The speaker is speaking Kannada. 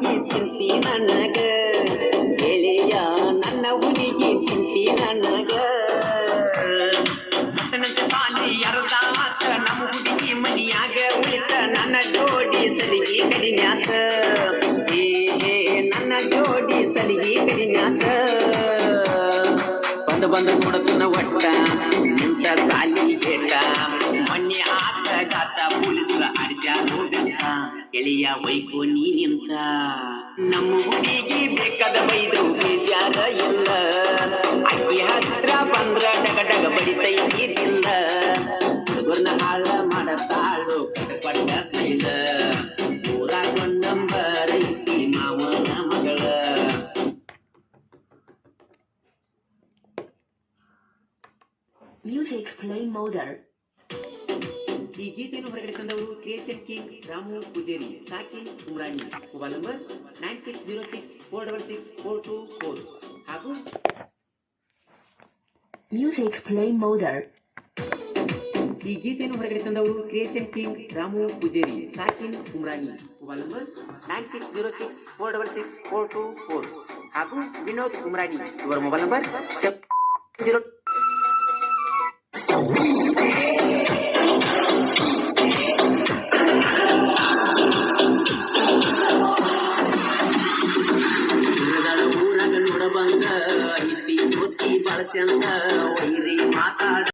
ಹುಡುಗಿ ಚಿಂತಿ ನನಗ ಗೆಳೆಯ ನನ್ನ ಹುಡುಗಿ ಚಿಂತಿ ನನಗ ಸಾಲಿ ಅರ್ಧ ಆತ ನಮ್ಮ ಹುಡುಗಿ ಮನಿಯಾಗ ಉಳಿತ ನನ್ನ ಜೋಡಿ ಸಲಿಗೆ ಕಡಿಮ್ಯಾತ ನನ್ನ ಜೋಡಿ ಸಲಿಗೆ ಕಡಿಮ್ಯಾತ ಬಂದ ನೋಡತನ ಒಟ್ಟ ನಿಂತ ಸಾಲಿ ಏಟ ಮೊನ್ನೆ ಆತ ಗಾತ ಪೊಲೀಸರ ಅಡಿಸ್ಯಾರ ನೋಡಂತ ಗೆಳೆಯ ವೈಕೋ ನೀ ನಿಂತ ನಮ್ಮ ಹುಡುಗಿ ಬೇಕಾದ ಬೈದ್ರು ಬೇಜಾರ ಇಲ್ಲ ಅಕ್ಕಿ ಹತ್ರ ಬಂದ್ರ ಡಗ ಬಡಿತೈತಿಲ್ಲ ಹುಡುಗರ್ನ ಹಾಳ ಮಾಡತಾಳು ಪಟ್ಟ ಸ್ಟೈಲ ಊರಾಗೊಂದ್ ನಂಬರ್ ಐತಿ ಮಾವನ ಮಗಳ Music play mode. ಈ ಗೀತೆಯನ್ನು ಹೊರಗಡೆ ತಂದವರು ಕ್ರಿಯೇಷನ್ ಕಿಂಗ್ ರಾಮು ಪೂಜೇರಿ ಸಾಕಿನ್ ಉಮ್ರಾಣಿ ಮೊಬೈಲ್ ನಂಬರ್ 9606466424 ಹಾಗೂ Music play mode. ಈ ಗೀತೆಯನ್ನು ಹೊರಗಡೆ ತಂದವರು ಕ್ರಿಯೇಷನ್ ಕಿಂಗ್ ರಾಮು ಪೂಜೇರಿ ಸಾಕಿನ್ ಉಮ್ರಾಣಿ ಮೊಬೈಲ್ ನಂಬರ್ 9606466424 ಹಾಗೂ ವಿನೋದ್ ಉಮ್ರಾಣಿ ಇವರ ಮೊಬೈಲ್ ನಂಬರ್ 0